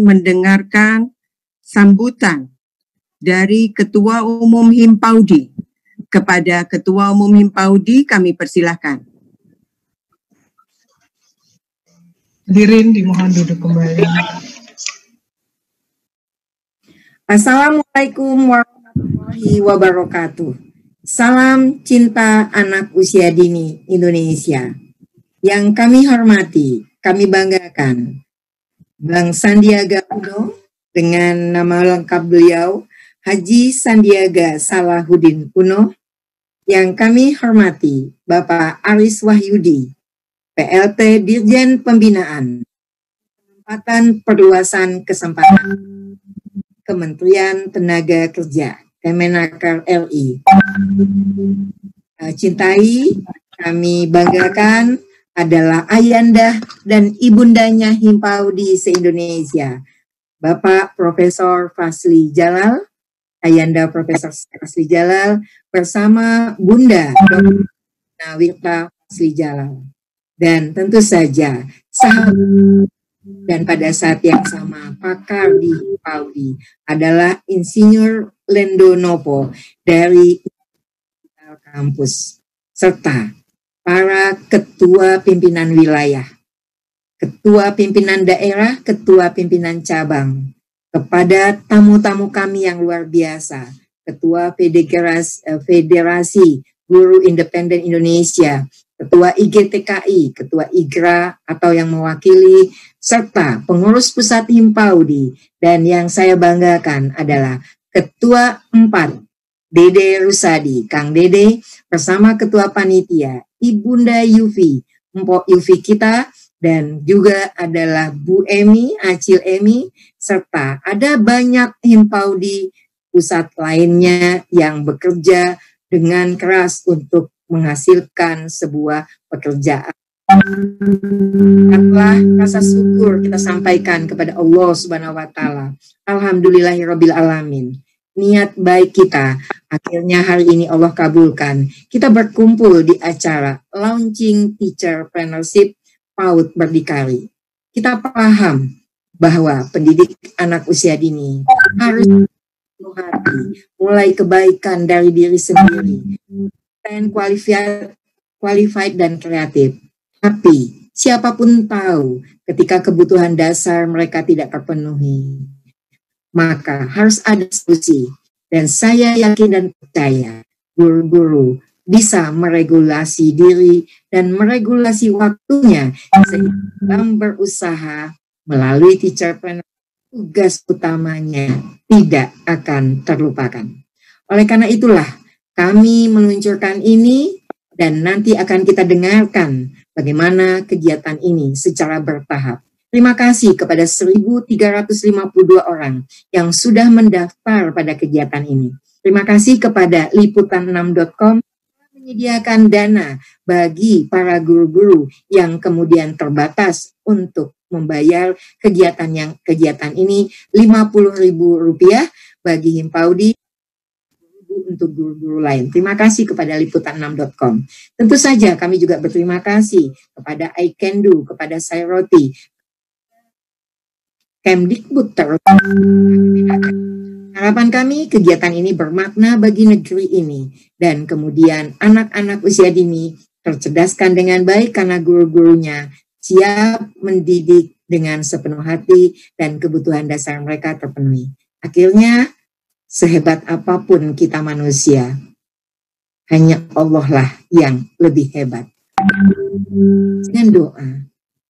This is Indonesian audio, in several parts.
mendengarkan sambutan dari Ketua Umum Himpaudi. Kepada Ketua Umum Himpaudi kami persilahkan. Hadirin dimohon duduk kembali. Assalamualaikum warahmatullahi wabarakatuh. Salam cinta anak usia dini Indonesia. Yang kami hormati, kami banggakan Bang Sandiaga Uno dengan nama lengkap beliau Haji Sandiaga Salahuddin Uno. Yang kami hormati Bapak Aris Wahyudi, PLT Dirjen Pembinaan, Penempatan Perluasan Kesempatan, Kementerian Tenaga Kerja, Kemenaker RI. Cintai, kami banggakan adalah ayanda dan ibundanya Himpaudi se-Indonesia, Bapak Profesor Fasli Jalal, Ayanda Profesor Fasli Jalal, bersama Bunda Dr. Nawirta Fasli Jalal. Dan tentu saja sahabat dan pada saat yang sama pakar di Himpaudi adalah Insinyur Lendo Nopo dari kampus, serta para ketua pimpinan wilayah, ketua pimpinan daerah, ketua pimpinan cabang, kepada tamu-tamu kami yang luar biasa, Ketua Federasi Guru Independen Indonesia, Ketua IGTKI, Ketua IGRA atau yang mewakili, serta pengurus pusat Himpaudi, dan yang saya banggakan adalah Ketua 4, Dede Rusadi, Kang Dede, bersama Ketua Panitia, Ibunda Yufi, Mpok Yufi kita, dan juga adalah Bu Emi, Acil Emi, serta ada banyak Himpaudi pusat lainnya yang bekerja dengan keras untuk menghasilkan sebuah pekerjaan. Setelah rasa syukur kita sampaikan kepada Allah Subhanahu wa Ta'ala. Alhamdulillahirabbil alamin. Niat baik kita akhirnya hari ini Allah kabulkan. Kita berkumpul di acara Launching Teacherpreneurship PAUD Berdikari. Kita paham bahwa pendidik anak usia dini harus hati, mulai kebaikan dari diri sendiri, dan qualified dan kreatif. Tapi siapapun tahu ketika kebutuhan dasar mereka tidak terpenuhi, maka harus ada solusi. Dan saya yakin dan percaya guru-guru bisa meregulasi diri dan meregulasi waktunya sehingga dalam berusaha melalui teacherpreneur tugas utamanya tidak akan terlupakan. Oleh karena itulah kami meluncurkan ini dan nanti akan kita dengarkan bagaimana kegiatan ini secara bertahap. Terima kasih kepada 1.352 orang yang sudah mendaftar pada kegiatan ini. Terima kasih kepada liputan6.com menyediakan dana bagi para guru-guru yang kemudian terbatas untuk membayar kegiatan ini Rp50.000 bagi Himpaudi untuk guru-guru lain. Terima kasih kepada liputan6.com. Tentu saja kami juga berterima kasih kepada I Can Do, kepada Sairoti, Kemdikbud terutama. Harapan kami kegiatan ini bermakna bagi negeri ini dan kemudian anak-anak usia dini tercerdaskan dengan baik karena guru-gurunya siap mendidik dengan sepenuh hati dan kebutuhan dasar mereka terpenuhi. Akhirnya sehebat apapun kita manusia, hanya Allah lah yang lebih hebat. Dengan doa,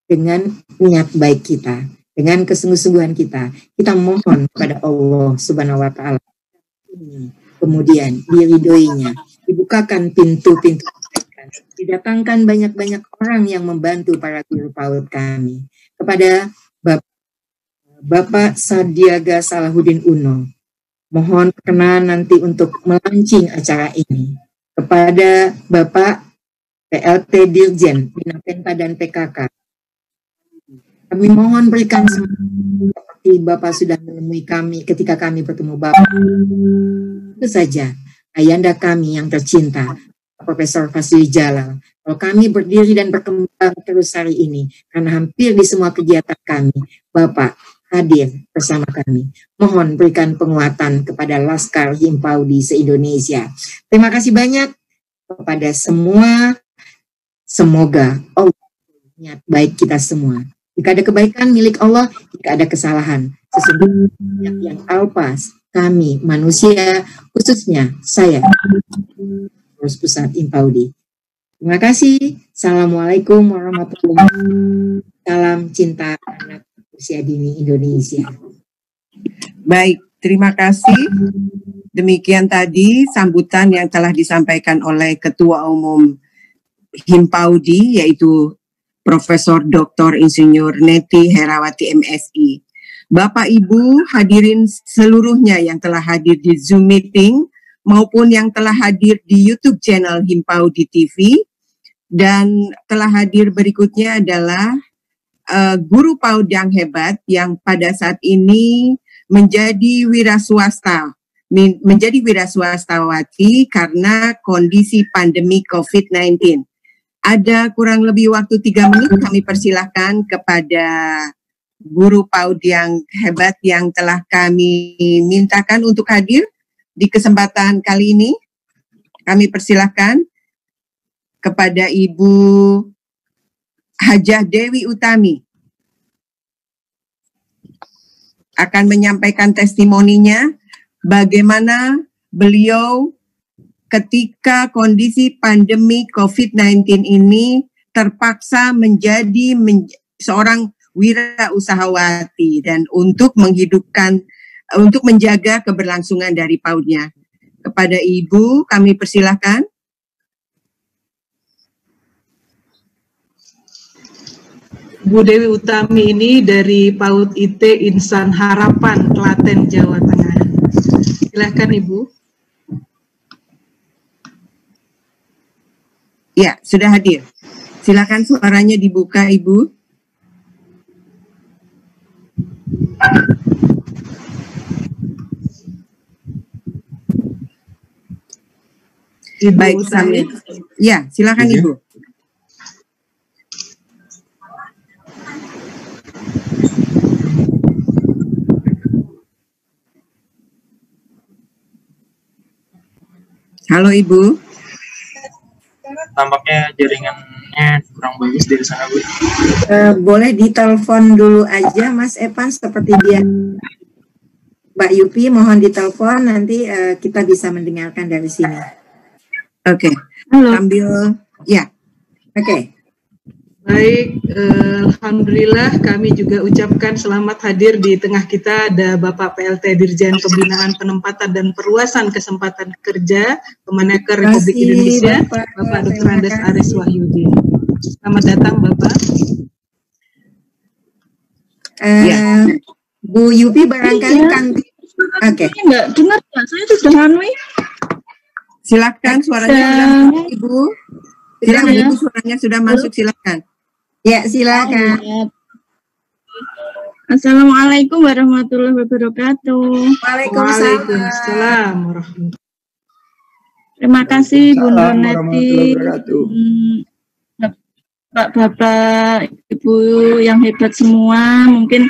dengan niat baik kita, dengan kesungguh-sungguhan kita mohon kepada Allah Subhanahu wa Ta'ala. Kemudian diridhoinya, dibukakan pintu-pintu, didatangkan banyak-banyak orang yang membantu para guru PAUD kami. Kepada Bapak Sandiaga Salahuddin Uno, mohon perkenan nanti untuk melaunching acara ini. Kepada Bapak PLT Dirjen Bina Penpa dan PKK, kami mohon berikan seperti Bapak sudah menemui kami ketika kami bertemu Bapak. Itu saja, ayanda kami yang tercinta, Profesor Fasli Jalal. Kalau kami berdiri dan berkembang terus hari ini, karena hampir di semua kegiatan kami, Bapak hadir bersama kami. Mohon berikan penguatan kepada Laskar Himpaudi se-Indonesia. Terima kasih banyak kepada semua. Semoga Allah niat baik kita semua. Jika ada kebaikan milik Allah, jika ada kesalahan, sesungguhnya yang alpas kami manusia, khususnya saya, Pengurus Pusat Himpaudi. Terima kasih. Assalamualaikum warahmatullahi wabarakatuh. Salam cinta anak usia dini Indonesia. Baik, terima kasih. Demikian tadi sambutan yang telah disampaikan oleh Ketua Umum Himpaudi, yaitu Profesor Dr. Insinyur Neti Herawati MSI. Bapak Ibu hadirin seluruhnya yang telah hadir di Zoom meeting maupun yang telah hadir di YouTube channel Himpaudi TV, dan telah hadir berikutnya adalah guru PAUD yang hebat yang pada saat ini menjadi wiraswastawati karena kondisi pandemi COVID-19. Ada kurang lebih waktu 3 menit, kami persilahkan kepada guru PAUD yang hebat yang telah kami mintakan untuk hadir di kesempatan kali ini. Kami persilahkan kepada Ibu Hajah Dewi Utami akan menyampaikan testimoninya bagaimana beliau ketika kondisi pandemi COVID-19 ini terpaksa menjadi seorang wirausahawanti dan untuk menjaga keberlangsungan dari PAUD-nya. Kepada Ibu kami persilahkan. Bu Dewi Utami ini dari PAUD IT Insan Harapan, Klaten, Jawa Tengah. Silakan Ibu. Ya, sudah hadir. Silakan suaranya dibuka, Ibu. Baik, Samir. Ya, silakan Ibu. Halo Ibu. Tampaknya jaringannya kurang bagus dari sana, Bu. Boleh ditelepon dulu aja Mas Evan seperti dia. Mbak Yupi mohon ditelepon, nanti kita bisa mendengarkan dari sini. Oke. Halo. Sambil ya. Oke. Baik, alhamdulillah kami juga ucapkan selamat hadir di tengah kita ada Bapak PLT Dirjen Pembinaan Penempatan dan Perluasan Kesempatan Kerja Kemenaker Republik Indonesia, Bapak Dr. Andes Aris Wahyudi. Selamat datang Bapak. Bu Yupi barangkali kan. Oke. Enggak dengar ya, saya sudah anu. Silakan suaranya sudah masuk, Ibu. Silakan Ibu, suaranya sudah masuk, silakan. Ya, silakan. Assalamualaikum warahmatullahi wabarakatuh. Waalaikumsalam warahmatullahi. Terima kasih Bunda Neti, Bapak, Ibu yang hebat semua. Mungkin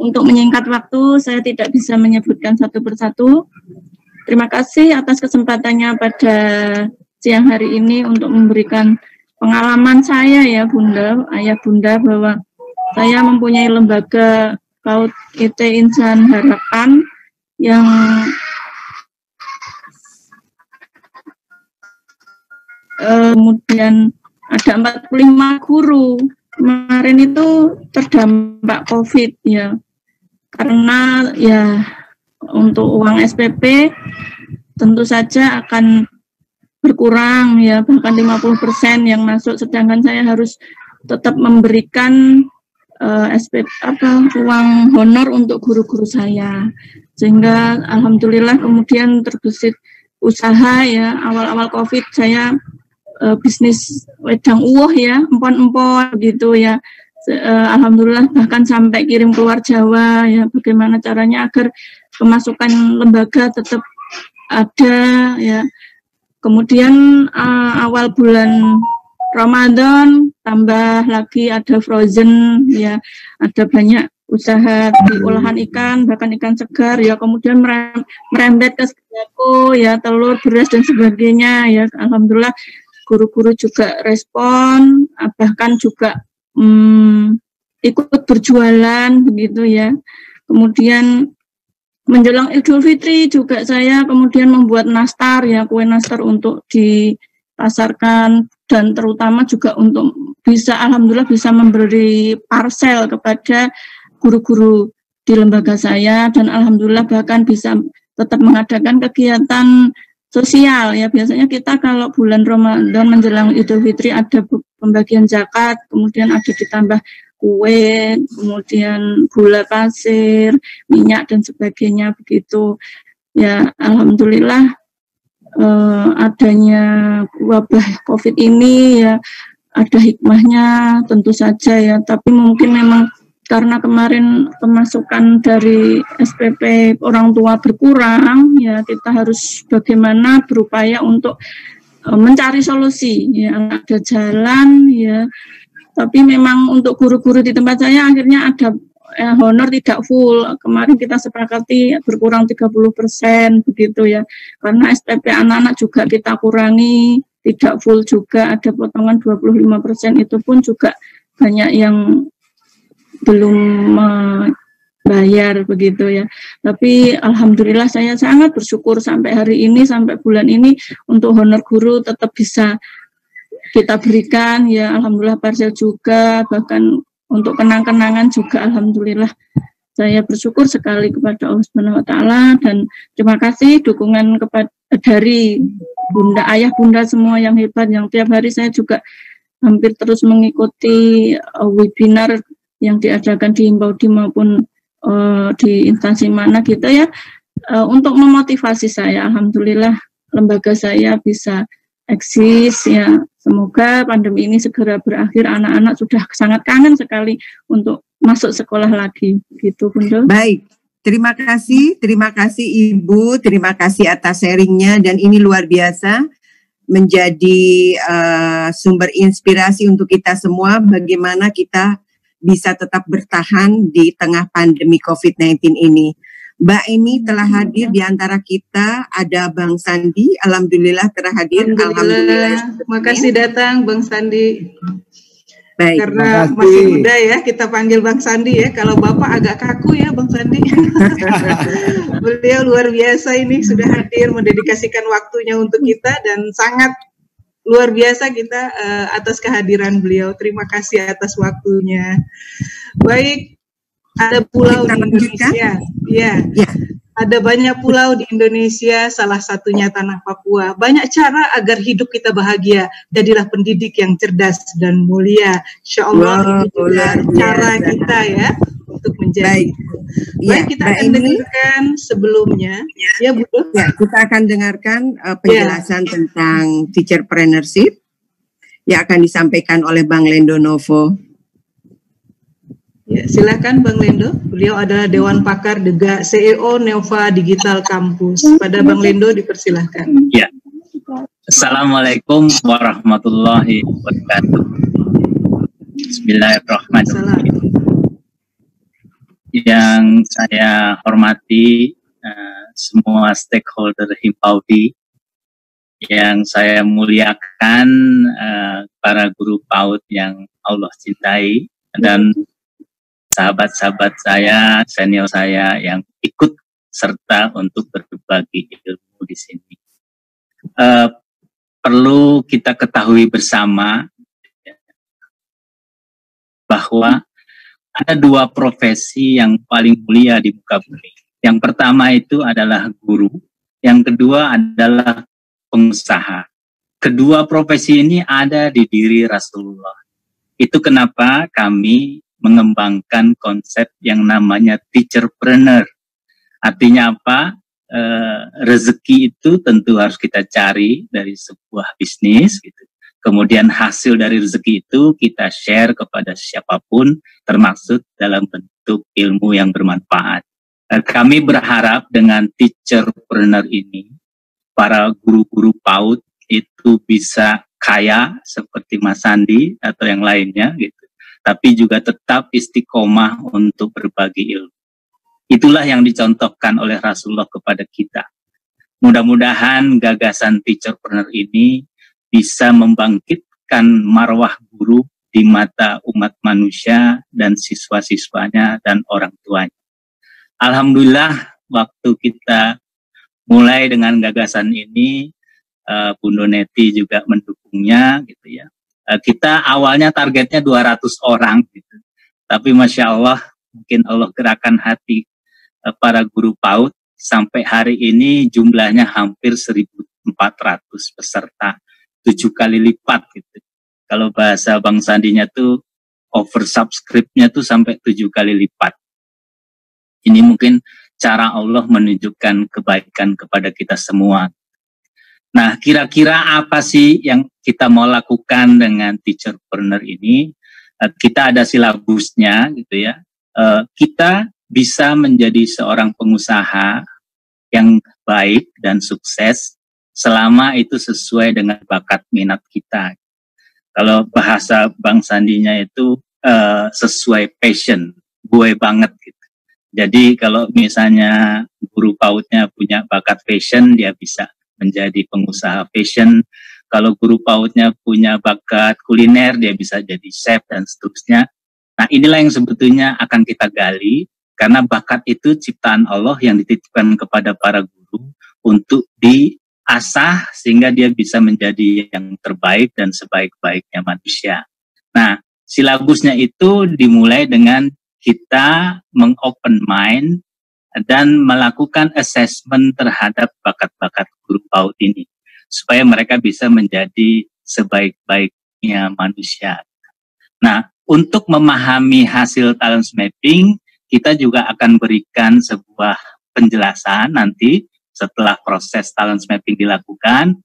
untuk menyingkat waktu, saya tidak bisa menyebutkan satu persatu. Terima kasih atas kesempatannya pada siang hari ini untuk memberikan pengalaman saya ya Bunda, Ayah Bunda, bahwa saya mempunyai lembaga PAUD IT Insan Harapan yang kemudian ada 45 guru kemarin itu terdampak COVID ya, karena ya untuk uang SPP tentu saja akan berkurang ya, bahkan 50% yang masuk, sedangkan saya harus tetap memberikan uang honor untuk guru-guru saya, sehingga alhamdulillah kemudian terbesit usaha ya. Awal-awal COVID saya bisnis wedang uwoh ya, empon-empon gitu ya. Alhamdulillah bahkan sampai kirim keluar Jawa ya. Bagaimana caranya agar pemasukan lembaga tetap ada ya. Kemudian awal bulan Ramadan tambah lagi ada frozen ya, ada banyak usaha di olahan ikan, bahkan ikan segar ya, kemudian merembet ke sembako ya, telur, beras dan sebagainya ya. Alhamdulillah guru-guru juga respon, bahkan juga ikut berjualan begitu ya. Kemudian menjelang Idul Fitri juga saya kemudian membuat nastar ya, kue nastar untuk dipasarkan, dan terutama juga untuk bisa, alhamdulillah bisa memberi parcel kepada guru-guru di lembaga saya, dan alhamdulillah bahkan bisa tetap mengadakan kegiatan sosial ya. Biasanya kita kalau bulan Ramadan menjelang Idul Fitri ada pembagian zakat, kemudian ada ditambah kue, kemudian gula pasir, minyak dan sebagainya begitu ya. Alhamdulillah adanya wabah COVID ini ya ada hikmahnya tentu saja ya, tapi mungkin memang karena kemarin pemasukan dari SPP orang tua berkurang ya, kita harus bagaimana berupaya untuk mencari solusi ya, ada jalan ya. Tapi memang untuk guru-guru di tempat saya akhirnya ada honor tidak full. Kemarin kita sepakati berkurang 30% begitu ya. Karena SPP anak-anak juga kita kurangi, tidak full juga, ada potongan 25%, itu pun juga banyak yang belum bayar begitu ya. Tapi alhamdulillah saya sangat bersyukur sampai hari ini, sampai bulan ini untuk honor guru tetap bisa kita berikan ya. Alhamdulillah parcel juga, bahkan untuk kenang-kenangan juga alhamdulillah. Saya bersyukur sekali kepada Allah Subhanahu wa taala, dan terima kasih dukungan dari Bunda, Ayah, Bunda semua yang hebat, yang tiap hari saya juga hampir terus mengikuti webinar yang diadakan di Himpaudi maupun di instansi mana gitu ya, untuk memotivasi saya. Alhamdulillah lembaga saya bisa eksis ya. Semoga pandemi ini segera berakhir. Anak-anak sudah sangat kangen sekali untuk masuk sekolah lagi gitu, Bunda. Baik, terima kasih Ibu, terima kasih atas sharingnya, dan ini luar biasa menjadi sumber inspirasi untuk kita semua bagaimana kita bisa tetap bertahan di tengah pandemi COVID-19 ini. Mbak Emi telah hadir di antara kita, ada Bang Sandi, alhamdulillah telah hadir. Alhamdulillah. Makasih datang Bang Sandi. Baik, karena masih muda ya, kita panggil Bang Sandi ya. Kalau Bapak agak kaku ya Bang Sandi. Beliau luar biasa ini, sudah hadir mendedikasikan waktunya untuk kita, dan sangat luar biasa kita atas kehadiran beliau. Terima kasih atas waktunya. Baik, ada pulau di Indonesia. Ya. Ada banyak pulau di Indonesia, salah satunya tanah Papua. Banyak cara agar hidup kita bahagia. Jadilah pendidik yang cerdas dan mulia. Insya Allah ini juga cara kita ya untuk menjadi. Baik, kita akan dengarkan sebelumnya. Ya, Bu. Ya, kita akan dengarkan penjelasan tentang teacherpreneurship yang akan disampaikan oleh Bang Lendo Novo. Ya, silakan Bang Lendo. Beliau adalah Dewan Pakar DEGA CEO Nova Digital Campus. Pada Bang Lendo dipersilahkan. Ya. Assalamualaikum warahmatullahi wabarakatuh. Bismillahirrahmanirrahim. Yang saya hormati semua stakeholder Himpaudi, yang saya muliakan para guru PAUD yang Allah cintai, dan sahabat-sahabat saya, senior saya yang ikut serta untuk berbagi ilmu di sini. Perlu kita ketahui bersama bahwa ada dua profesi yang paling mulia di muka bumi. Yang pertama itu adalah guru, yang kedua adalah pengusaha. Kedua profesi ini ada di diri Rasulullah. Itu kenapa kami mengembangkan konsep yang namanya teacherpreneur. Artinya apa? Rezeki itu tentu harus kita cari dari sebuah bisnis gitu. Kemudian hasil dari rezeki itu kita share kepada siapapun, termasuk dalam bentuk ilmu yang bermanfaat. Kami berharap dengan teacherpreneur ini, para guru-guru PAUD itu bisa kaya seperti Mas Sandi atau yang lainnya gitu. tapi juga tetap istiqomah untuk berbagi ilmu. Itulah yang dicontohkan oleh Rasulullah kepada kita. Mudah-mudahan gagasan Teacherpreneur ini bisa membangkitkan marwah guru di mata umat manusia dan siswa-siswanya dan orang tuanya. Alhamdulillah, waktu kita mulai dengan gagasan ini, Bunda Neti juga mendukungnya, gitu ya. Kita awalnya targetnya 200 orang, gitu. Tapi Masya Allah, mungkin Allah gerakan hati para guru PAUD, sampai hari ini jumlahnya hampir 1.400 peserta, 7 kali lipat, gitu. Kalau bahasa Bang Sandinya tuh oversubscribe-nya tuh sampai 7 kali lipat. Ini mungkin cara Allah menunjukkan kebaikan kepada kita semua. Nah, kira-kira apa sih yang kita mau lakukan dengan Teacherpreneur ini? Kita ada silabusnya, gitu ya. Kita bisa menjadi seorang pengusaha yang baik dan sukses selama itu sesuai dengan bakat minat kita. Kalau bahasa Bang Sandinya itu sesuai passion, gue banget gitu. Jadi kalau misalnya guru PAUD-nya punya bakat fashion, dia bisa menjadi pengusaha fashion. Kalau guru PAUD-nya punya bakat kuliner, dia bisa jadi chef dan seterusnya. Nah, inilah yang sebetulnya akan kita gali, karena bakat itu ciptaan Allah yang dititipkan kepada para guru untuk diasah sehingga dia bisa menjadi yang terbaik dan sebaik-baiknya manusia. Nah, silabusnya itu dimulai dengan kita meng-open mind dan melakukan assessment terhadap bakat-bakat guru PAUD ini, supaya mereka bisa menjadi sebaik-baiknya manusia. Nah, untuk memahami hasil talent mapping, kita juga akan berikan sebuah penjelasan nanti setelah proses talent mapping dilakukan.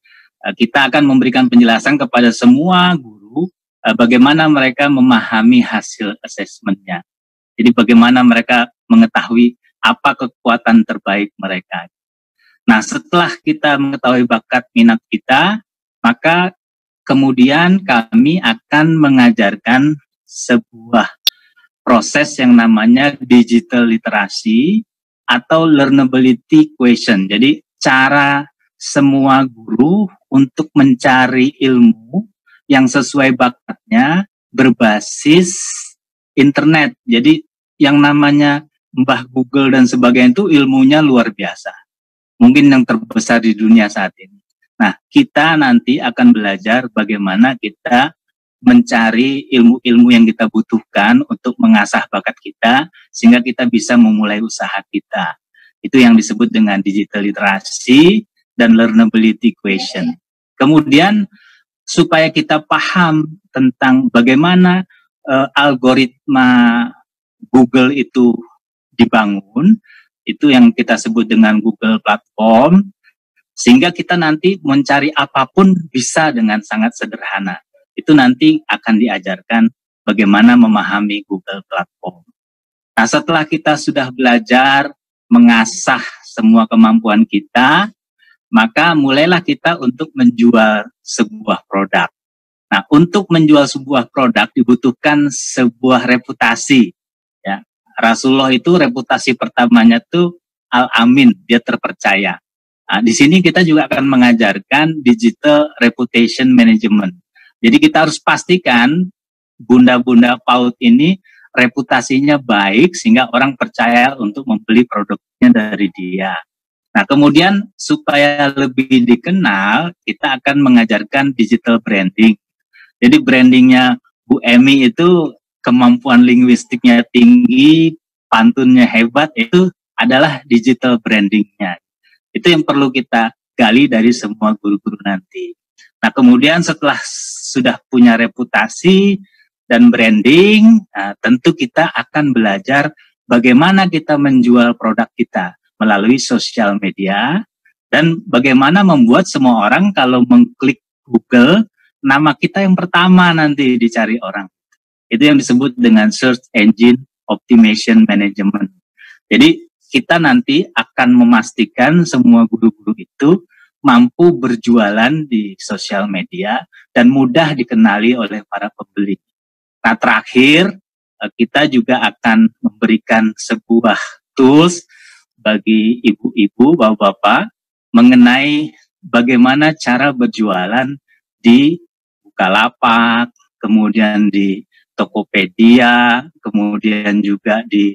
Kita akan memberikan penjelasan kepada semua guru bagaimana mereka memahami hasil assessment-nya. Jadi bagaimana mereka mengetahui apa kekuatan terbaik mereka. Nah, setelah kita mengetahui bakat minat kita, maka kemudian kami akan mengajarkan sebuah proses yang namanya digital literacy atau learnability question. Jadi cara semua guru untuk mencari ilmu yang sesuai bakatnya berbasis internet. Jadi yang namanya Mbah Google dan sebagainya itu ilmunya luar biasa. Mungkin yang terbesar di dunia saat ini. Nah, kita nanti akan belajar bagaimana kita mencari ilmu-ilmu yang kita butuhkan untuk mengasah bakat kita, sehingga kita bisa memulai usaha kita. Itu yang disebut dengan digital literacy dan learnability question. Kemudian, supaya kita paham tentang bagaimana algoritma Google itu dibangun, itu yang kita sebut dengan Google Platform, sehingga kita nanti mencari apapun bisa dengan sangat sederhana. Itu nanti akan diajarkan bagaimana memahami Google Platform. Nah, setelah kita sudah belajar mengasah semua kemampuan kita, maka mulailah kita untuk menjual sebuah produk. Nah, untuk menjual sebuah produk dibutuhkan sebuah reputasi. Ya, Rasulullah itu reputasi pertamanya tuh Al-Amin, dia terpercaya. Nah, di sini kita juga akan mengajarkan digital reputation management. Jadi kita harus pastikan bunda-bunda PAUD ini reputasinya baik sehingga orang percaya untuk membeli produknya dari dia. Nah, kemudian supaya lebih dikenal, kita akan mengajarkan digital branding. Jadi brandingnya Bu Emi itu kemampuan linguistiknya tinggi, pantunnya hebat, itu adalah digital brandingnya. Itu yang perlu kita gali dari semua guru-guru nanti. Nah, kemudian setelah sudah punya reputasi dan branding, tentu kita akan belajar bagaimana kita menjual produk kita melalui sosial media, dan bagaimana membuat semua orang kalau mengklik Google, nama kita yang pertama nanti dicari orang. Itu yang disebut dengan Search Engine Optimization Management. Jadi kita nanti akan memastikan semua guru-guru itu mampu berjualan di sosial media dan mudah dikenali oleh para pembeli. Nah, terakhir kita juga akan memberikan sebuah tools bagi ibu-ibu, bapak-bapak mengenai bagaimana cara berjualan di Bukalapak, kemudian di Tokopedia, kemudian juga di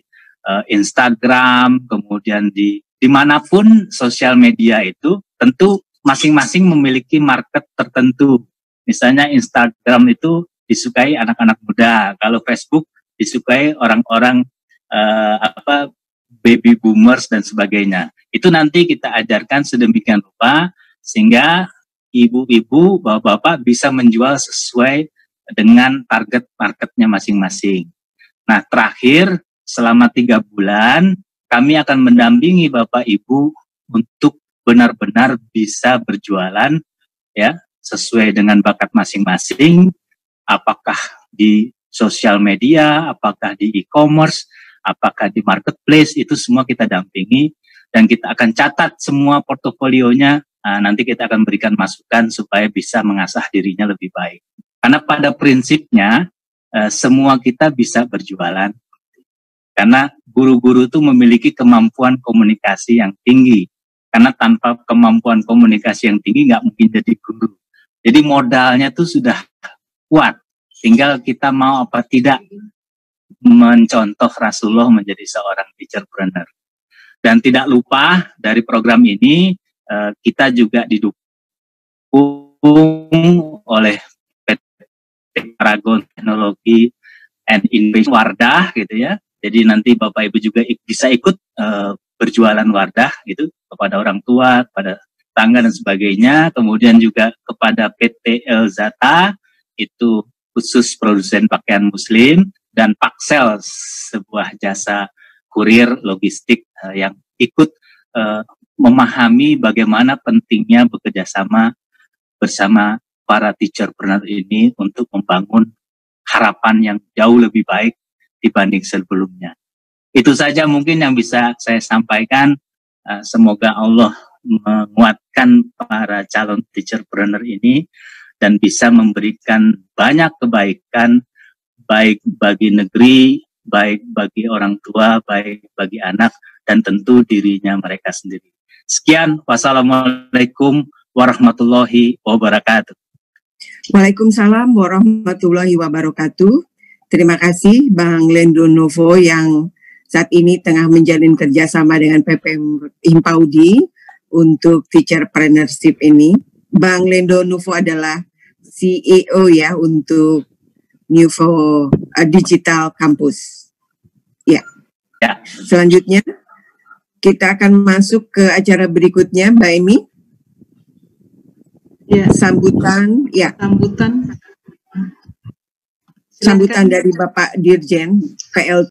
Instagram, kemudian dimanapun sosial media itu tentu masing-masing memiliki market tertentu. Misalnya Instagram itu disukai anak-anak muda, kalau Facebook disukai orang-orang baby boomers dan sebagainya. Itu nanti kita ajarkan sedemikian rupa sehingga ibu-ibu, bapak-bapak bisa menjual sesuai dengan target marketnya masing-masing. Nah, terakhir selama 3 bulan kami akan mendampingi bapak ibu untuk benar-benar bisa berjualan ya sesuai dengan bakat masing-masing, apakah di sosial media, apakah di e-commerce, apakah di marketplace, itu semua kita dampingi dan kita akan catat semua portofolionya. Nanti kita akan berikan masukan supaya bisa mengasah dirinya lebih baik. Karena pada prinsipnya semua kita bisa berjualan. Karena guru-guru itu memiliki kemampuan komunikasi yang tinggi. Karena tanpa kemampuan komunikasi yang tinggi nggak mungkin jadi guru. Jadi modalnya itu sudah kuat. Tinggal kita mau apa tidak mencontoh Rasulullah menjadi seorang teacherpreneur. Dan tidak lupa dari program ini kita juga didukung oleh PT Paragon Teknologi and Innovation Wardah gitu ya. Jadi nanti Bapak Ibu juga bisa ikut berjualan Wardah gitu kepada orang tua, kepada tangga dan sebagainya. Kemudian juga kepada PT Elzata itu khusus produsen pakaian muslim, dan Paksel sebuah jasa kurir logistik yang ikut memahami bagaimana pentingnya bekerja sama bersama para teacherpreneur ini untuk membangun harapan yang jauh lebih baik dibanding sebelumnya. Itu saja mungkin yang bisa saya sampaikan. Semoga Allah menguatkan para calon teacherpreneur ini dan bisa memberikan banyak kebaikan baik bagi negeri, baik bagi orang tua, baik bagi anak, dan tentu dirinya mereka sendiri. Sekian, wassalamualaikum warahmatullahi wabarakatuh. Waalaikumsalam warahmatullahi wabarakatuh. Terima kasih Bang Lendo Novo yang saat ini tengah menjalin kerjasama dengan PPM Himpaudi untuk teacherpreneurship ini. Bang Lendo Novo adalah CEO ya untuk Nuvo Digital Campus. Ya. Selanjutnya kita akan masuk ke acara berikutnya, Mbak Emi. Ya. Sambutan dari Bapak Dirjen PLT